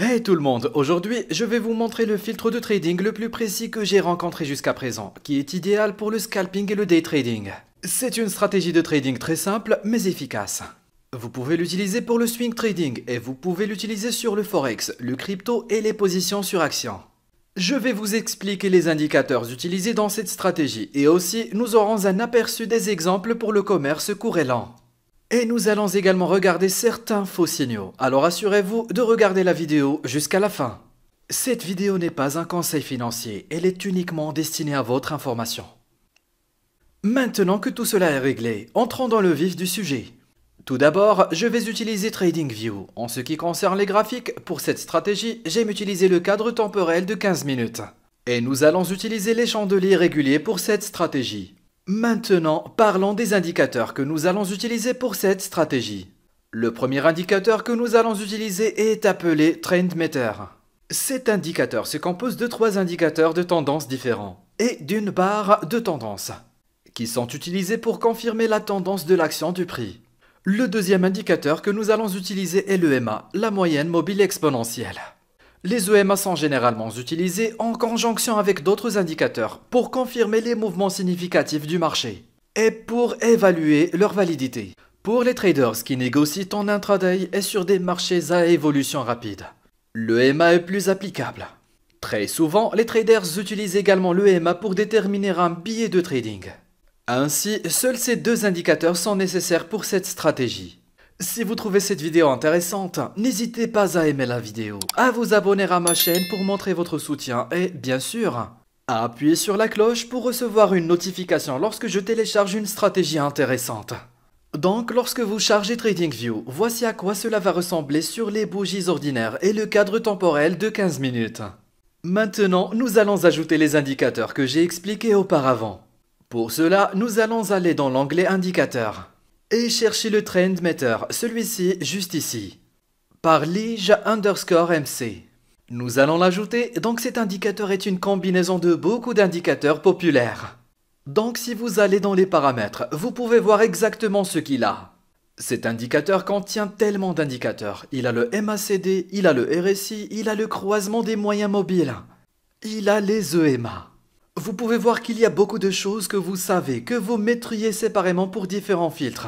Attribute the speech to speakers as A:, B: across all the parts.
A: Hey tout le monde, aujourd'hui je vais vous montrer le filtre de trading le plus précis que j'ai rencontré jusqu'à présent, qui est idéal pour le scalping et le day trading. C'est une stratégie de trading très simple mais efficace. Vous pouvez l'utiliser pour le swing trading et vous pouvez l'utiliser sur le forex, le crypto et les positions sur actions. Je vais vous expliquer les indicateurs utilisés dans cette stratégie et aussi nous aurons un aperçu des exemples pour le commerce court et lent. Et nous allons également regarder certains faux signaux, alors assurez-vous de regarder la vidéo jusqu'à la fin. Cette vidéo n'est pas un conseil financier, elle est uniquement destinée à votre information. Maintenant que tout cela est réglé, entrons dans le vif du sujet. Tout d'abord, je vais utiliser TradingView. En ce qui concerne les graphiques, pour cette stratégie, j'aime utiliser le cadre temporel de 15 minutes. Et nous allons utiliser les chandeliers réguliers pour cette stratégie. Maintenant, parlons des indicateurs que nous allons utiliser pour cette stratégie. Le premier indicateur que nous allons utiliser est appelé Trendmeter. Cet indicateur se compose de 3 indicateurs de tendance différents et d'une barre de tendance, qui sont utilisés pour confirmer la tendance de l'action du prix. Le deuxième indicateur que nous allons utiliser est l'EMA, la moyenne mobile exponentielle. Les EMA sont généralement utilisés en conjonction avec d'autres indicateurs pour confirmer les mouvements significatifs du marché et pour évaluer leur validité. Pour les traders qui négocient en intraday et sur des marchés à évolution rapide, l'EMA est plus applicable. Très souvent, les traders utilisent également l'EMA pour déterminer un billet de trading. Ainsi, seuls ces 2 indicateurs sont nécessaires pour cette stratégie. Si vous trouvez cette vidéo intéressante, n'hésitez pas à aimer la vidéo, à vous abonner à ma chaîne pour montrer votre soutien et, bien sûr, à appuyer sur la cloche pour recevoir une notification lorsque je télécharge une stratégie intéressante. Donc, lorsque vous chargez TradingView, voici à quoi cela va ressembler sur les bougies ordinaires et le cadre temporel de 15 minutes. Maintenant, nous allons ajouter les indicateurs que j'ai expliqués auparavant. Pour cela, nous allons aller dans l'onglet Indicateurs et chercher le Trendmeter, celui-ci juste ici, par lige_MC. Nous allons l'ajouter, donc cet indicateur est une combinaison de beaucoup d'indicateurs populaires. Donc si vous allez dans les paramètres, vous pouvez voir exactement ce qu'il a. Cet indicateur contient tellement d'indicateurs. Il a le MACD, il a le RSI, il a le croisement des moyens mobiles. Il a les EMA. Vous pouvez voir qu'il y a beaucoup de choses que vous savez, que vous mettriez séparément pour différents filtres.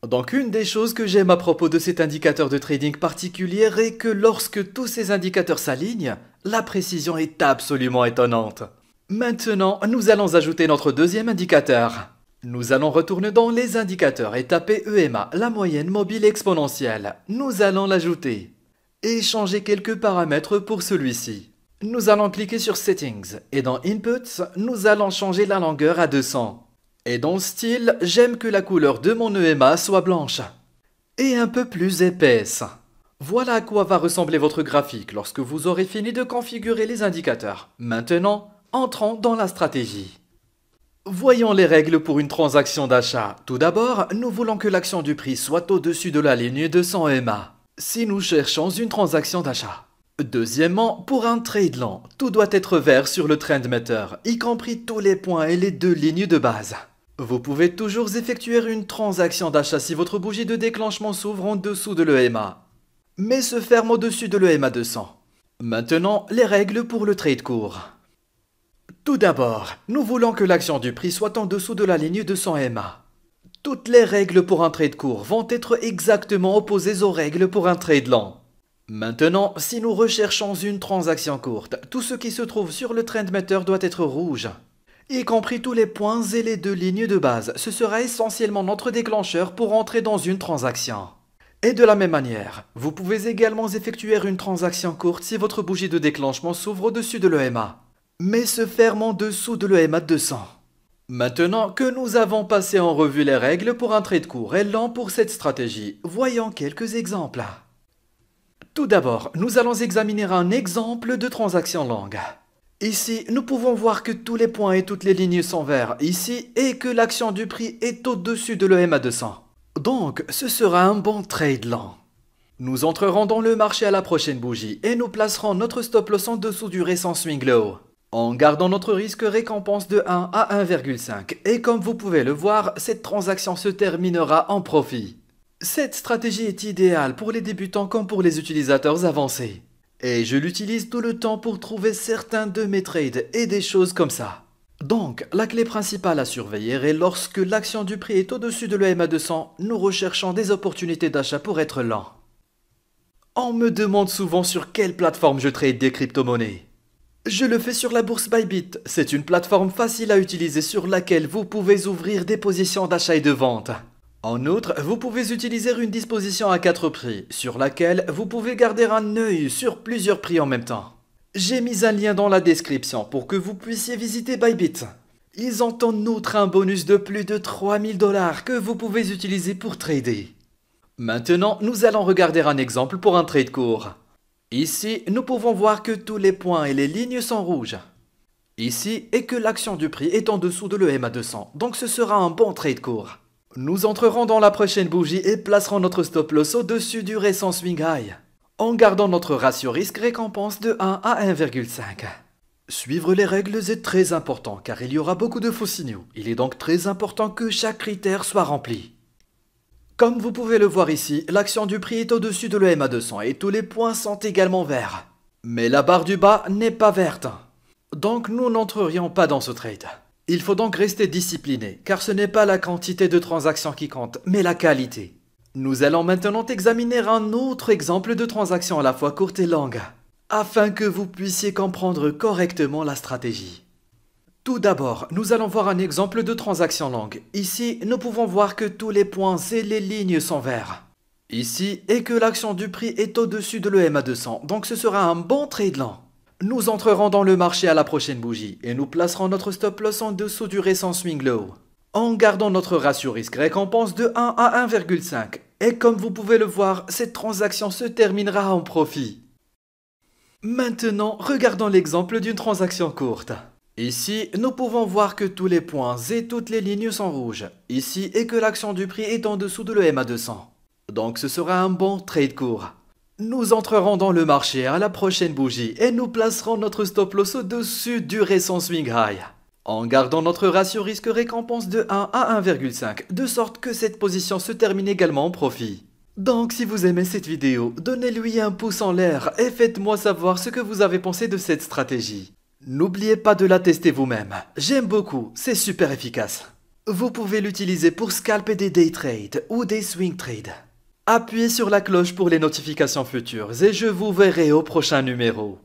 A: Donc une des choses que j'aime à propos de cet indicateur de trading particulier est que lorsque tous ces indicateurs s'alignent, la précision est absolument étonnante. Maintenant, nous allons ajouter notre deuxième indicateur. Nous allons retourner dans les indicateurs et taper EMA, la moyenne mobile exponentielle. Nous allons l'ajouter et changer quelques paramètres pour celui-ci. Nous allons cliquer sur Settings et dans Inputs, nous allons changer la longueur à 200. Et dans Style, j'aime que la couleur de mon EMA soit blanche et un peu plus épaisse. Voilà à quoi va ressembler votre graphique lorsque vous aurez fini de configurer les indicateurs. Maintenant, entrons dans la stratégie. Voyons les règles pour une transaction d'achat. Tout d'abord, nous voulons que l'action du prix soit au-dessus de la ligne de 100 EMA si nous cherchons une transaction d'achat. Deuxièmement, pour un trade lent, tout doit être vert sur le Trendmeter, y compris tous les points et les 2 lignes de base. Vous pouvez toujours effectuer une transaction d'achat si votre bougie de déclenchement s'ouvre en dessous de l'EMA, mais se ferme au-dessus de l'EMA 200. Maintenant, les règles pour le trade court. Tout d'abord, nous voulons que l'action du prix soit en dessous de la ligne de 100 EMA. Toutes les règles pour un trade court vont être exactement opposées aux règles pour un trade lent. Maintenant, si nous recherchons une transaction courte, tout ce qui se trouve sur le Trendmeter doit être rouge, y compris tous les points et les 2 lignes de base. Ce sera essentiellement notre déclencheur pour entrer dans une transaction. Et de la même manière, vous pouvez également effectuer une transaction courte si votre bougie de déclenchement s'ouvre au-dessus de l'EMA, mais se ferme en dessous de l'EMA 200. Maintenant que nous avons passé en revue les règles pour un trade court et lent pour cette stratégie, voyons quelques exemples. Tout d'abord, nous allons examiner un exemple de transaction longue. Ici, nous pouvons voir que tous les points et toutes les lignes sont verts ici et que l'action du prix est au-dessus de l'EMA 200. Donc, ce sera un bon trade lent. Nous entrerons dans le marché à la prochaine bougie et nous placerons notre stop loss en dessous du récent swing low, en gardant notre risque récompense de 1 à 1,5. Et comme vous pouvez le voir, cette transaction se terminera en profit. Cette stratégie est idéale pour les débutants comme pour les utilisateurs avancés. Et je l'utilise tout le temps pour trouver certains de mes trades et des choses comme ça. Donc, la clé principale à surveiller est lorsque l'action du prix est au-dessus de l'EMA200, nous recherchons des opportunités d'achat pour être lent. On me demande souvent sur quelle plateforme je trade des crypto-monnaies. Je le fais sur la bourse Bybit. C'est une plateforme facile à utiliser sur laquelle vous pouvez ouvrir des positions d'achat et de vente. En outre, vous pouvez utiliser une disposition à 4 prix, sur laquelle vous pouvez garder un œil sur plusieurs prix en même temps. J'ai mis un lien dans la description pour que vous puissiez visiter Bybit. Ils ont en outre un bonus de plus de 3000 $ que vous pouvez utiliser pour trader. Maintenant, nous allons regarder un exemple pour un trade court. Ici, nous pouvons voir que tous les points et les lignes sont rouges. Ici, et que l'action du prix est en dessous de l'EMA200, donc ce sera un bon trade court. Nous entrerons dans la prochaine bougie et placerons notre stop loss au-dessus du récent swing high, en gardant notre ratio risque-récompense de 1 à 1,5. Suivre les règles est très important car il y aura beaucoup de faux signaux. Il est donc très important que chaque critère soit rempli. Comme vous pouvez le voir ici, l'action du prix est au-dessus de l'EMA200 et tous les points sont également verts. Mais la barre du bas n'est pas verte. Donc nous n'entrerions pas dans ce trade. Il faut donc rester discipliné, car ce n'est pas la quantité de transactions qui compte, mais la qualité. Nous allons maintenant examiner un autre exemple de transaction à la fois courte et longue, afin que vous puissiez comprendre correctement la stratégie. Tout d'abord, nous allons voir un exemple de transaction longue. Ici, nous pouvons voir que tous les points et les lignes sont verts. Ici, et que l'action du prix est au-dessus de l'EMA200, donc ce sera un bon trade lent. Nous entrerons dans le marché à la prochaine bougie et nous placerons notre stop loss en dessous du récent swing low, en gardant notre ratio risque-récompense de 1 à 1,5. Et comme vous pouvez le voir, cette transaction se terminera en profit. Maintenant, regardons l'exemple d'une transaction courte. Ici, nous pouvons voir que tous les points et toutes les lignes sont rouges. Ici, et que l'action du prix est en dessous de l'EMA200. Donc ce sera un bon trade court. Nous entrerons dans le marché à la prochaine bougie et nous placerons notre stop loss au-dessus du récent swing high, en gardant notre ratio risque-récompense de 1 à 1,5, de sorte que cette position se termine également en profit. Donc si vous aimez cette vidéo, donnez-lui un pouce en l'air et faites-moi savoir ce que vous avez pensé de cette stratégie. N'oubliez pas de la tester vous-même. J'aime beaucoup, c'est super efficace. Vous pouvez l'utiliser pour scalper des day trades ou des swing trades. Appuyez sur la cloche pour les notifications futures et je vous verrai au prochain numéro.